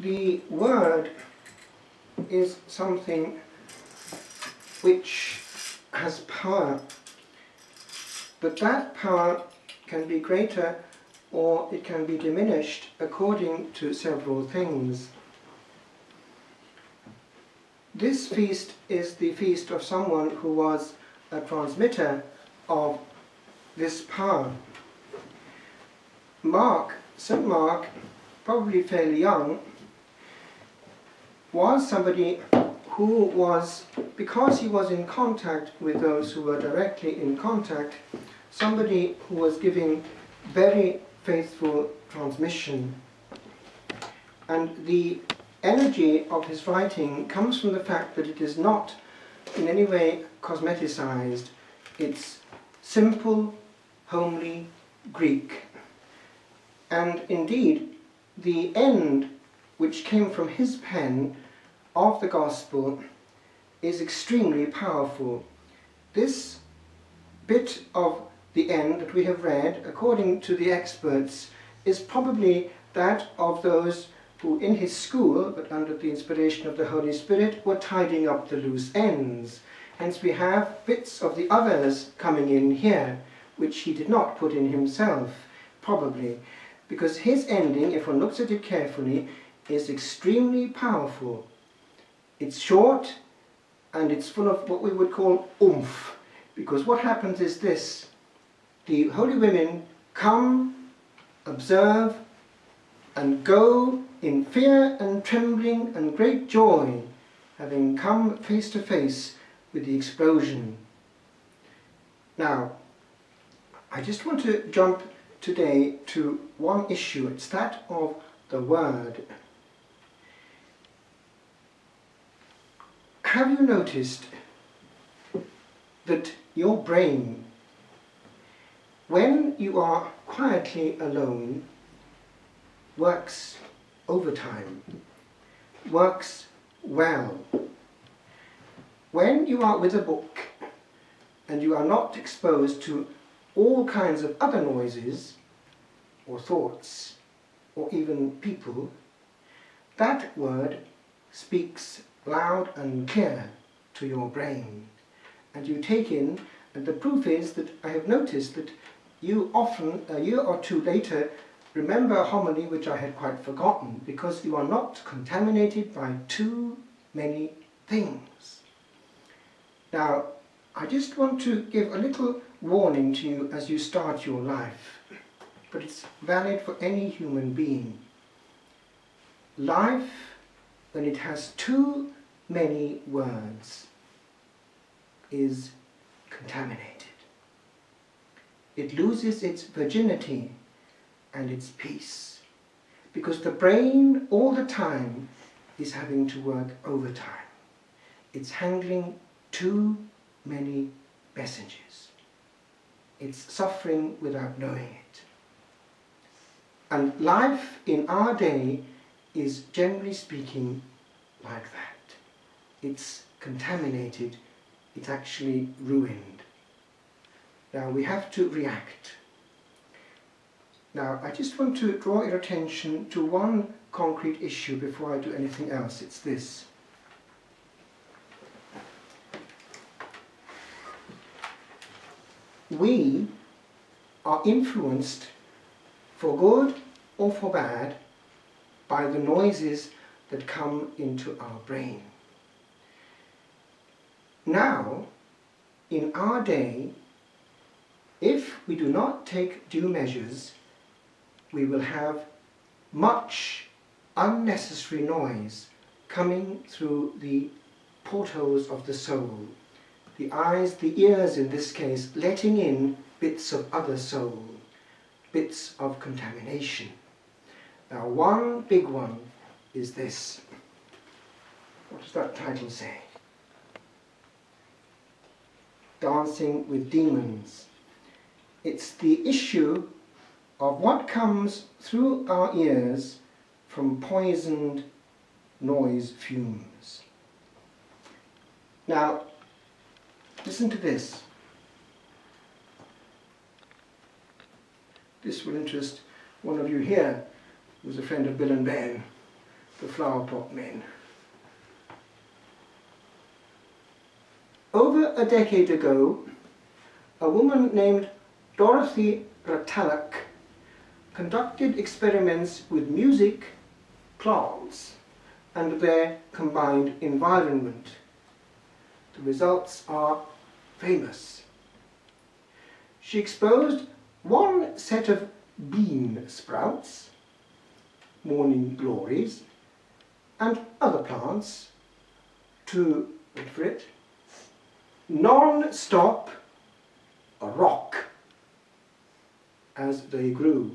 The word is something which has power, but that power can be greater or it can be diminished according to several things. This feast is the feast of someone who was a transmitter of this power. Mark, St. Mark, probably fairly young, was somebody who was, because he was in contact with those who were directly in contact, somebody who was giving very faithful transmission. And the energy of his writing comes from the fact that it is not in any way cosmeticized. It's simple, homely Greek. And indeed, the end which came from his pen of the Gospel is extremely powerful. This bit of the end that we have read, according to the experts, is probably that of those who in his school, but under the inspiration of the Holy Spirit, were tidying up the loose ends. Hence we have bits of the others coming in here, which he did not put in himself, probably, because his ending, if one looks at it carefully, is extremely powerful. It's short and it's full of what we would call oomph, because what happens is this: the holy women come, observe, and go in fear and trembling and great joy, having come face to face with the explosion. Now, I just want to jump today to one issue. It's that of the word. Have you noticed that your brain, when you are quietly alone, works overtime, works well? When you are with a book and you are not exposed to all kinds of other noises or thoughts or even people, that word speaks loud and clear to your brain, and you take in, and the proof is that I have noticed that you often, a year or two later, remember a homily which I had quite forgotten, because you are not contaminated by too many things. Now, I just want to give a little warning to you as you start your life, but it's valid for any human being. Life, when it has too many words, is contaminated. It loses its virginity and its peace, because the brain all the time is having to work overtime. It's handling too many messages. It's suffering without knowing it. And life in our day is, generally speaking, like that. It's contaminated, it's actually ruined. Now we have to react. Now I just want to draw your attention to one concrete issue before I do anything else. It's this. We are influenced, for good or for bad, by the noises that come into our brain. Now, in our day, if we do not take due measures, we will have much unnecessary noise coming through the portholes of the soul. The eyes, the ears in this case, letting in bits of other soul, bits of contamination. Now, one big one is this. What does that title say? Dancing with Demons. It's the issue of what comes through our ears from poisoned noise fumes. Now, listen to this. This will interest one of you here who's a friend of Bill and Ben. the flower pot men. Over a decade ago, a woman named Dorothy Retallack conducted experiments with music, plants, and their combined environment. The results are famous. She exposed one set of bean sprouts, morning glories, and other plants to, wait for it, non-stop rock as they grew.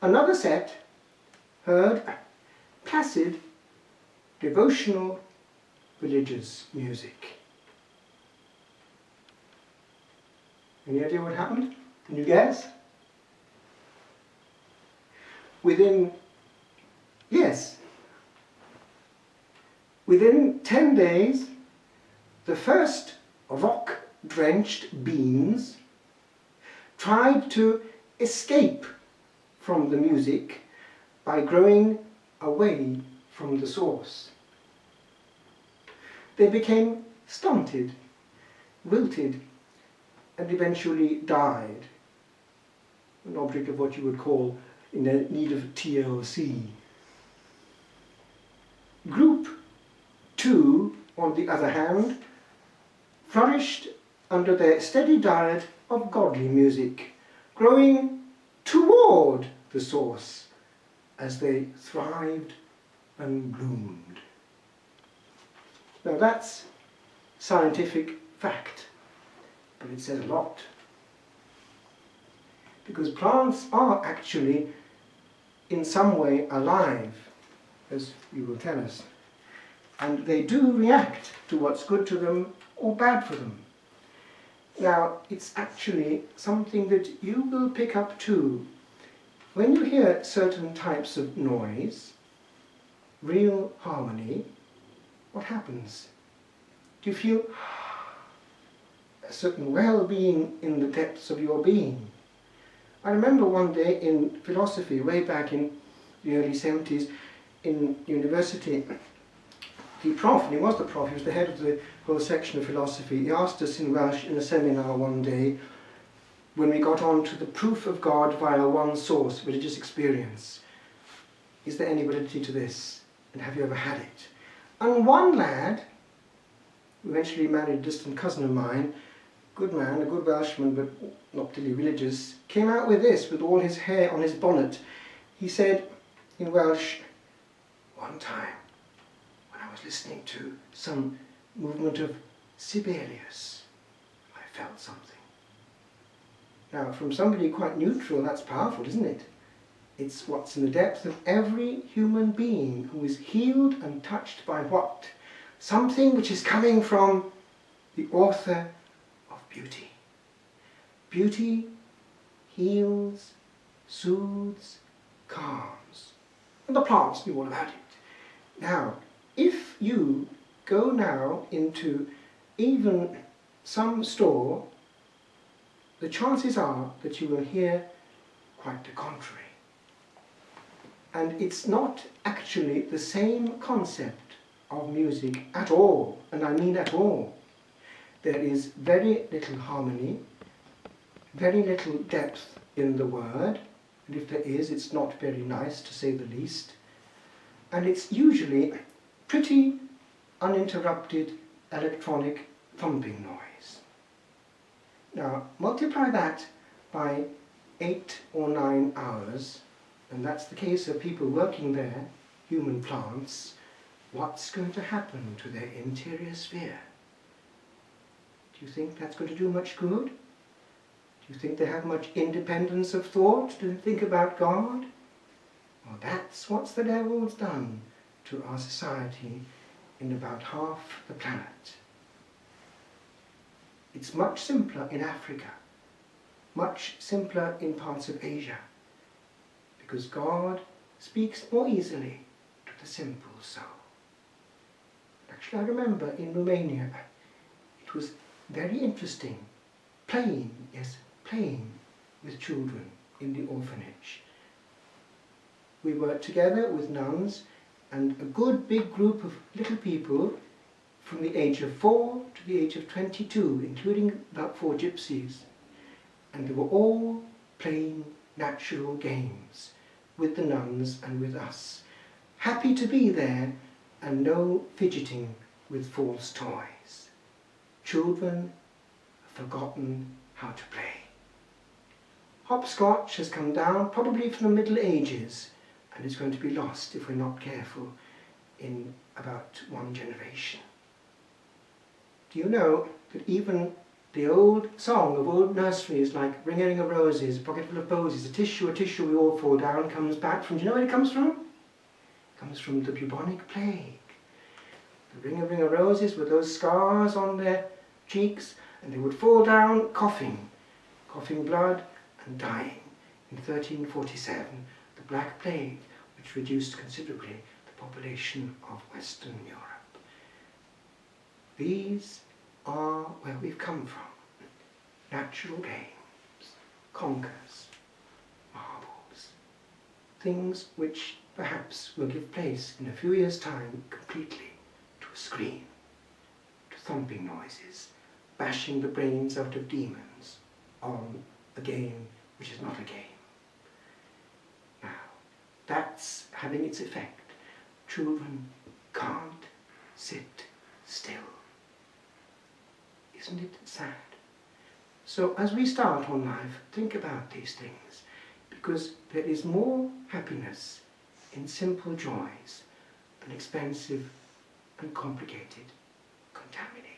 Another set heard placid, devotional, religious music. Any idea what happened? Can you guess? Within 10 days, the first rock-drenched beans tried to escape from the music by growing away from the source. They became stunted, wilted, and eventually died, an object of what you would call in need of TLC. Group 2, on the other hand, flourished under their steady diet of godly music, growing toward the source as they thrived and bloomed. Now that's scientific fact, but it says a lot. Because plants are actually in some way alive, as you will tell us, and they do react to what's good to them or bad for them. Now, it's actually something that you will pick up too. When you hear certain types of noise, real harmony, what happens? Do you feel a certain well-being in the depths of your being? I remember one day in philosophy, way back in the early 70s, in university, the prof, and he was the prof, he was the head of the whole section of philosophy, he asked us in Welsh in a seminar one day, when we got on to the proof of God via one source, religious experience. Is there any validity to this? And have you ever had it? And one lad, who eventually married a distant cousin of mine, good man, a good Welshman, but not particularly religious, came out with this, with all his hair on his bonnet. He said in Welsh, one time, when I was listening to some movement of Sibelius, I felt something. Now, from somebody quite neutral, that's powerful, isn't it? It's what's in the depth of every human being who is healed and touched by what? Something which is coming from the author of beauty. Beauty heals, soothes, calms. And the plants knew all about it. Now, if you go now into even some store, the chances are that you will hear quite the contrary. And it's not actually the same concept of music at all, and I mean at all. There is very little harmony, very little depth in the word, and if there is, it's not very nice, to say the least. And it's usually pretty uninterrupted electronic thumping noise. Now, multiply that by 8 or 9 hours, and that's the case of people working there, human plants. What's going to happen to their interior sphere? Do you think that's going to do much good? Do you think they have much independence of thought? Do they think about God? Well, that's what the devil's done to our society in about half the planet. It's much simpler in Africa, much simpler in parts of Asia, because God speaks more easily to the simple soul. Actually, I remember in Romania, it was very interesting, playing with children in the orphanage. we were together with nuns and a good big group of little people from the age of 4 to the age of 22, including about 4 gypsies. And they were all playing natural games with the nuns and with us, happy to be there and no fidgeting with false toys. Children have forgotten how to play. Hopscotch has come down probably from the Middle Ages and is going to be lost if we're not careful in about 1 generation. Do you know that even the old song of old nurseries like Ring a Ring of Roses, a Pocket Full of Posies, a tissue, we all fall down, comes back from, do you know where it comes from? It comes from the bubonic plague. The Ring a Ring of Roses with those scars on their cheeks, and they would fall down coughing blood and dying. In 1347, the Black Plague, which reduced considerably the population of Western Europe. These are where we've come from. Natural games, conkers, marbles, things which perhaps will give place in a few years' time completely to a scream, to thumping noises, bashing the brains out of demons on a game which is not a game. Now, that's having its effect. Children can't sit still. Isn't it sad? So as we start on life, think about these things, because there is more happiness in simple joys than expensive and complicated, contaminated